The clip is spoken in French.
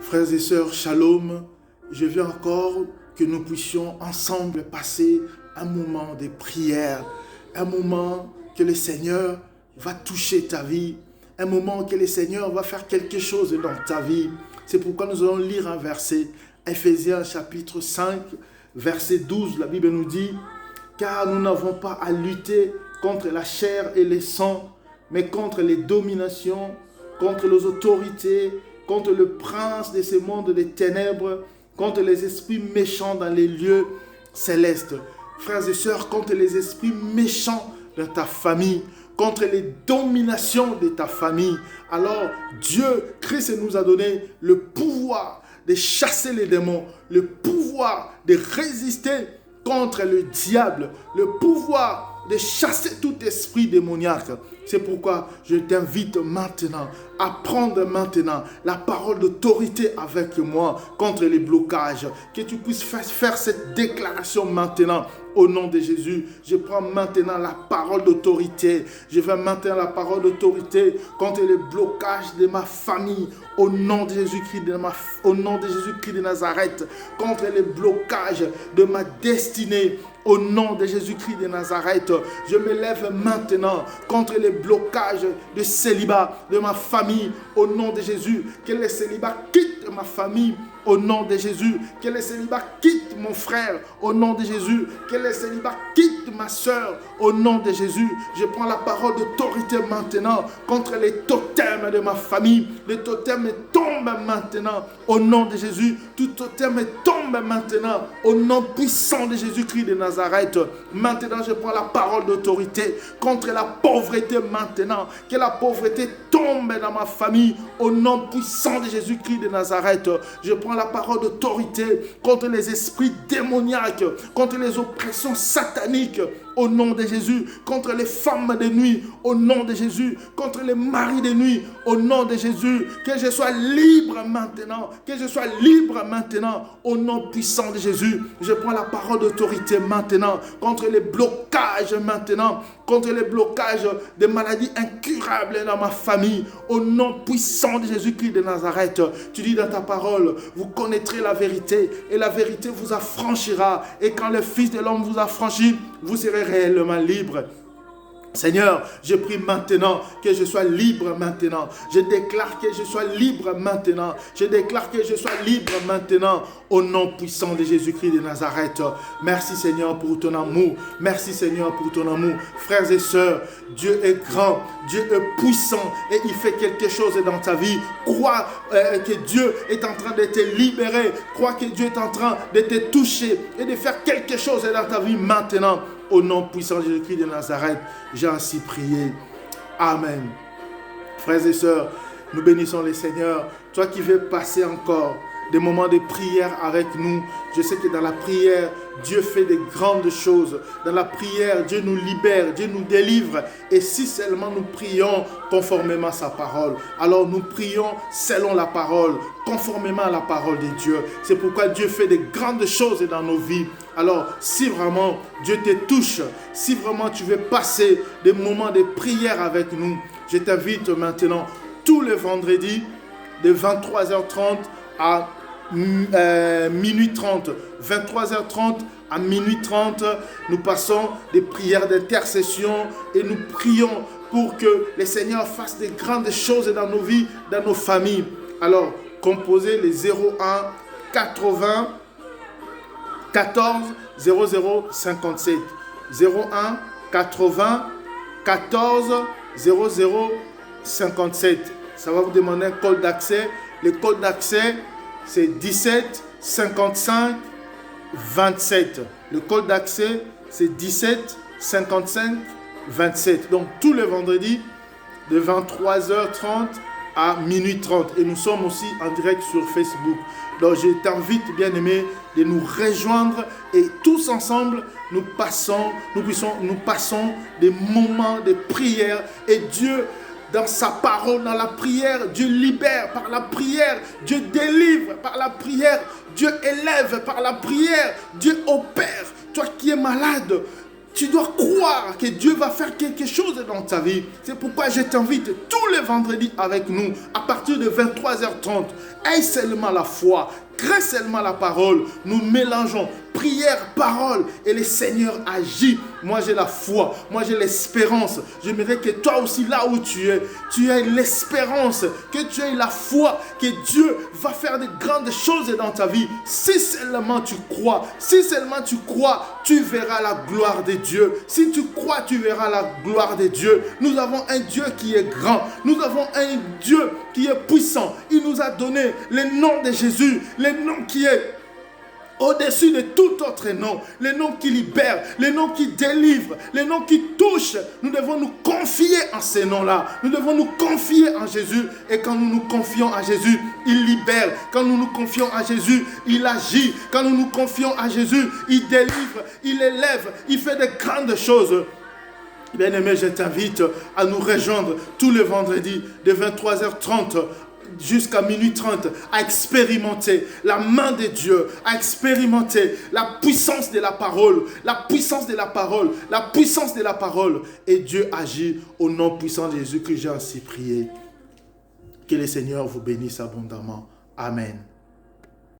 Frères et sœurs, shalom. Je veux encore que nous puissions ensemble passer un moment de prière, un moment que le Seigneur va toucher ta vie, un moment que le Seigneur va faire quelque chose dans ta vie. C'est pourquoi nous allons lire un verset, Ephésiens chapitre 5, verset 12. La Bible nous dit « Car nous n'avons pas à lutter contre la chair et le sang, mais contre les dominations, contre les autorités, contre le prince de ce monde des ténèbres, contre les esprits méchants dans les lieux célestes. » Frères et sœurs, contre les esprits méchants de ta famille, contre les dominations de ta famille. Alors, Dieu, Christ nous a donné le pouvoir de chasser les démons, le pouvoir de résister contre le diable, le pouvoir de chasser tout esprit démoniaque. C'est pourquoi je t'invite maintenant à prendre maintenant la parole d'autorité avec moi contre les blocages. Que tu puisses faire cette déclaration maintenant au nom de Jésus. Je prends maintenant la parole d'autorité. Je vais maintenant la parole d'autorité contre les blocages de ma famille au nom de Jésus-Christ au nom de Jésus-Christ de Nazareth, contre les blocages de ma destinée. Au nom de Jésus-Christ de Nazareth, je me lève maintenant contre les blocages de célibat de ma famille. Au nom de Jésus, que le célibat quitte ma famille. Au nom de Jésus, que le célibat quitte mon frère. Au nom de Jésus, que le célibat quitte ma soeur. Au nom de Jésus, je prends la parole d'autorité maintenant contre les totems de ma famille. Les totems tombent maintenant. Au nom de Jésus, tout totem tombe maintenant. Au nom puissant de Jésus-Christ de Nazareth. Maintenant, je prends la parole d'autorité contre la pauvreté maintenant. Que la pauvreté tombe dans ma famille. Au nom puissant de Jésus-Christ de Nazareth. Je prends la parole d'autorité contre les esprits démoniaques, contre les oppressions sataniques, au nom de Jésus, contre les femmes de nuit, au nom de Jésus, contre les maris de nuit, au nom de Jésus, que je sois libre maintenant, que je sois libre maintenant, au nom puissant de Jésus. Je prends la parole d'autorité maintenant, contre les blocages maintenant, contre les blocages des maladies incurables dans ma famille, au nom puissant de Jésus-Christ de Nazareth. Tu dis dans ta parole, vous connaîtrez la vérité et la vérité vous affranchira. Et quand le Fils de l'homme vous affranchit, vous serez réellement libre. Seigneur, je prie maintenant que je sois libre maintenant. Je déclare que je sois libre maintenant. Je déclare que je sois libre maintenant au nom puissant de Jésus-Christ de Nazareth. Merci Seigneur pour ton amour. Merci Seigneur pour ton amour. Frères et sœurs, Dieu est grand, Dieu est puissant et il fait quelque chose dans ta vie. Crois que Dieu est en train de te libérer. Crois que Dieu est en train de te toucher et de faire quelque chose dans ta vie maintenant. Au nom puissant de Jésus-Christ de Nazareth, j'ai ainsi prié. Amen. Frères et sœurs, nous bénissons le Seigneur. Toi qui veux passer encore des moments de prière avec nous, je sais que dans la prière, Dieu fait de grandes choses. Dans la prière, Dieu nous libère, Dieu nous délivre. Et si seulement nous prions conformément à sa parole, alors nous prions selon la parole, conformément à la parole de Dieu. C'est pourquoi Dieu fait de grandes choses dans nos vies. Alors, si vraiment Dieu te touche, si vraiment tu veux passer des moments de prière avec nous, je t'invite maintenant tous les vendredis de 23h30 à minuit 30, 23h30 à minuit 30, nous passons des prières d'intercession et nous prions pour que le Seigneur fasse des grandes choses dans nos vies, dans nos familles. Alors, composez les 01 80 14 00 57. 01 80 14 00 57. Ça va vous demander un code d'accès. Le code d'accès, c'est 17 55 27. Le code d'accès, c'est 17 55 27. Donc, tous les vendredis, de 23h30 à minuit 30. Et nous sommes aussi en direct sur Facebook. Donc, je t'invite, bien-aimé, de nous rejoindre et tous ensemble, nous passons des moments de prière et Dieu, dans sa parole, dans la prière, Dieu libère par la prière, Dieu délivre par la prière, Dieu élève par la prière, Dieu opère. Toi qui es malade, Tu dois croire que Dieu va faire quelque chose dans ta vie. C'est pourquoi je t'invite tous les vendredis avec nous, à partir de 23h30. Aie seulement la foi, crée seulement la parole. Nous mélangeons prière, parole et le Seigneur agit. Moi j'ai la foi, moi j'ai l'espérance. J'aimerais que toi aussi, là où tu aies l'espérance, que tu aies la foi, que Dieu va faire de grandes choses dans ta vie. Si seulement tu crois, tu verras la gloire de Dieu. Si tu crois, tu verras la gloire de Dieu. Nous avons un Dieu qui est grand. Nous avons un Dieu qui est puissant. Il nous a donné le nom de Jésus, le nom qui est au-dessus de tout autre nom, le nom qui libère, le nom qui délivre, le nom qui touche. Nous devons nous confier en ces noms-là. Nous devons nous confier en Jésus. Et quand nous nous confions à Jésus, il libère. Quand nous nous confions à Jésus, il agit. Quand nous nous confions à Jésus, il délivre, il élève, il fait de grandes choses. Bien-aimé, je t'invite à nous rejoindre tous les vendredis de 23h30 jusqu'à minuit 30, à expérimenter la main de Dieu, à expérimenter la puissance de la parole, la puissance de la parole, la puissance de la parole. Et Dieu agit au nom puissant de Jésus que j'ai ainsi prié. Que le Seigneur vous bénisse abondamment. Amen.